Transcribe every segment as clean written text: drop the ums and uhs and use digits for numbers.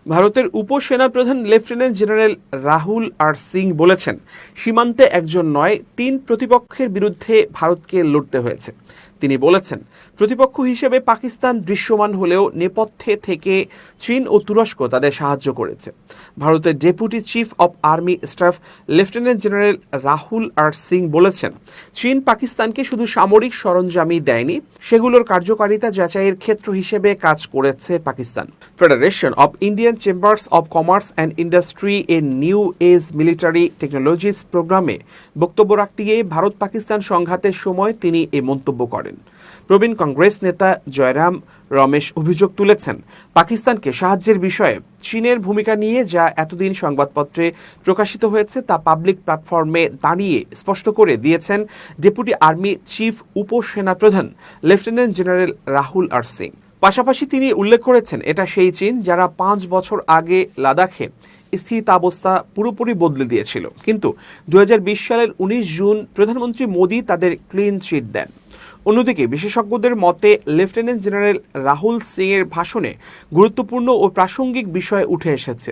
ভারতের উপসেনাপ্রধান lieutenant general Rahul R Singh বলেছেন, সীমান্তে একজন নয় ৩ প্রতিপক্ষের বিরুদ্ধে ভারতকে লড়তে হয়েছে। তিনি বলেছেন, প্রতিপক্ষ হিসেবে পাকিস্তান দৃশ্যমান হলেও নেপথ্যে থেকে চীন ও তুরস্ক তাদের সাহায্য করেছে। ভারতের deputy chief of army staff lieutenant general Rahul R Singh বলেছেন, চীন পাকিস্তানকে শুধু সামরিক সরঞ্জামই দেয়নি, সেগুলোর কার্যকারিতা যাচাইয়ের ক্ষেত্র হিসেবে কাজ করেছে Pakistan. Federation of Indian Chambers of Commerce and Industry এ নিউ এজ মিলিটারি টেকনোলজিস প্রোগ্রামে বক্তব্য রাখতে গিয়ে ভারত পাকিস্তান সংঘাতের সময় তিনি এ মন্তব্য করেন। প্রবীণ কংগ্রেস নেতা জয়রাম রমেশ অভিযোগ তুলেছেন, পাকিস্তানকে সাহায্যের বিষয়ে চীনের ভূমিকা নিয়ে যা এতদিন সংবাদপত্রে প্রকাশিত হয়েছে তা পাবলিক প্ল্যাটফর্মে দাঁড়িয়ে স্পষ্ট করে দিয়েছেন ডেপুটি আর্মি চিফ উপসেনাপ্রধান lieutenant general Rahul R Singh. পাশাপাশি তিনি উল্লেখ করেছেন, এটা সেই চীন যারা 5 বছর আগে লাদাখে স্থিতাবস্থা পুরোপুরি বদলে দিয়েছিল, কিন্তু 2020 সালের 19 জুন প্রধানমন্ত্রী মোদী তাদের ক্লিন চিট দেন। অন্যদিকে বিশেষজ্ঞদের মতে লেফটেন্যান্ট জেনারেল রাহুল সিং এর ভাষণে গুরুত্বপূর্ণ ও প্রাসঙ্গিক বিষয় উঠে এসেছে,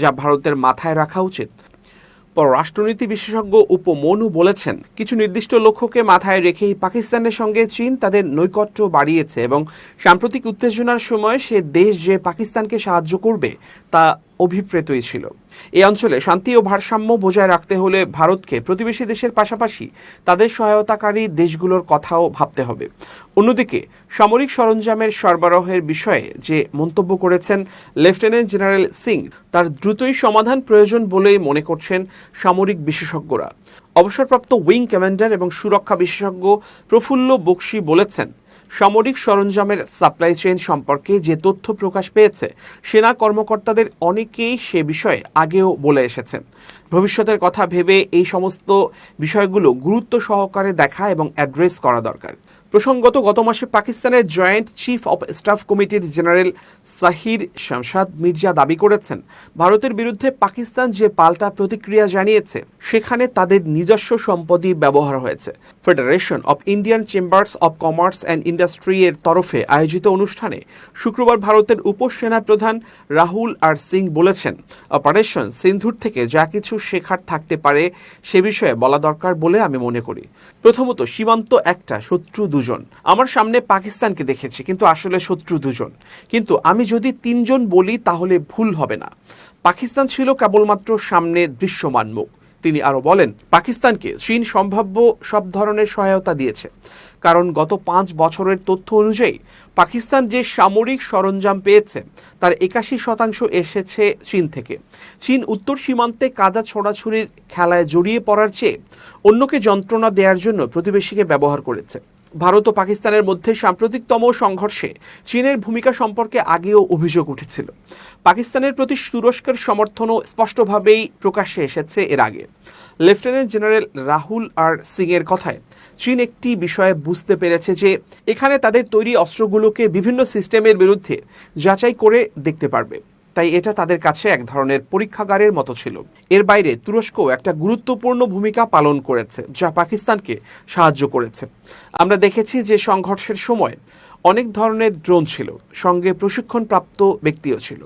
যা ভারতের মাথায় রাখা উচিত। পররাষ্ট্রনীতি বিশেষজ্ঞ উপমনু বলেছেন, কিছু নির্দিষ্ট লক্ষ্যকে মাথায় রেখেই পাকিস্তানের সঙ্গে চীন তাদের নৈকট্য বাড়িয়েছে এবং সাম্প্রতিক উত্তেজনার সময় সে দেশ যে পাকিস্তানকে সাহায্য করবে তা অভিপ্রেতই ছিল। এই অঞ্চলে শান্তি ও ভারসাম্য বজায় রাখতে হলে ভারতকে প্রতিবেশী দেশের পাশাপাশি তাদের সহায়তাকারী দেশগুলোর কথাও ভাবতে হবে। অন্যদিকে সামরিক সরঞ্জামের সরবরাহের বিষয়ে যে মন্তব্য করেছেন লেফটেন্যান্ট জেনারেল সিং, তার দ্রুতই সমাধান প্রয়োজন বলেই মনে করছেন সামরিক বিশেষজ্ঞরা। অবসরপ্রাপ্ত উইং কমান্ডার এবং সুরক্ষা বিশেষজ্ঞ প্রফুল্ল বক্সি বলেছেন, সামরিক সরঞ্জামের সাপ্লাই চেইন সম্পর্কে যে তথ্য প্রকাশ পেয়েছে, সেনা কর্মকর্তাদের অনেকেই সে বিষয়ে আগেও বলে এসেছেন। ভবিষ্যতের কথা ভেবে এই সমস্ত বিষয়গুলো গুরুত্ব সহকারে দেখা এবং অ্যাড্রেস করা দরকার। প্রসঙ্গত, গত মাসে পাকিস্তানের জয়েন্ট চিফ অব স্টাফ কমিটির জেনারেল সাহির শামশাদ মির্জা দাবি করেছেন, ভারতের বিরুদ্ধে পাকিস্তান যে পাল্টা প্রতিক্রিয়া জানিয়েছে সেখানে তাদের নিজস্ব সম্পদই ব্যবহার হয়েছে। Federation of Indian Chambers of Commerce and industry এর তরফে আয়োজিত অনুষ্ঠানে শুক্রবার ভারতের উপসেনাপ্রধান রাহুল আর সিং বলেছেন, অপারেশন সিন্ধুর থেকে যা কিছু শেখার থাকতে পারে সে বিষয়ে বলা দরকার বলে আমি মনে করি। প্রথমত, সীমান্ত একটা, শত্রু দুজন। আমার সামনে পাকিস্তানকে দেখেছি, কিন্তু আসলে শত্রু 2 জন। কিন্তু আমি যদি 3 জন বলি তাহলে ভুল হবে না। পাকিস্তান ছিল কেবলমাত্র সামনে দৃশ্যমান মুখ। তিনি আরও বলেন, পাকিস্তানকে চীন সম্ভাব্য সব ধরনের সহায়তা দিয়েছে, কারণ গত 5 বছরের তথ্য অনুযায়ী পাকিস্তান যে সামরিক সরঞ্জাম পেয়েছে তার 81% এসেছে চীন থেকে। চীন উত্তর সীমান্তে কাদা ছোড়াছুড়ির খেলায় জড়িয়ে পড়ার চেয়ে অন্যকে যন্ত্রণা দেওয়ার জন্য প্রতিবেশীকে ব্যবহার করেছে। ভারত ও পাকিস্তানের মধ্যে সাম্প্রতিকতম সংঘর্ষে চীনের ভূমিকা সম্পর্কে আগেও অভিযোগ উঠেছিল। পাকিস্তানের প্রতি তুরস্কের সমর্থনও স্পষ্টভাবেই প্রকাশ্যে এসেছে এর আগে। Lieutenant general Rahul R Singh এর কথায়, চীন একটি বিষয়ে বুঝতে পেরেছে যে এখানে তাদের তৈরি অস্ত্রগুলোকে বিভিন্ন সিস্টেমের বিরুদ্ধে যাচাই করে দেখতে পারবে, তাই এটা তাদের কাছে এক ধরনের পরীক্ষাগারের মতো ছিল। এর বাইরে তুরস্কও একটা গুরুত্বপূর্ণ ভূমিকা পালন করেছে, যা পাকিস্তানকে সাহায্য করেছে। আমরা দেখেছি যে সংঘর্ষের সময় অনেক ধরনের ড্রোন ছিল, সঙ্গে প্রশিক্ষণপ্রাপ্ত ব্যক্তিও ছিল।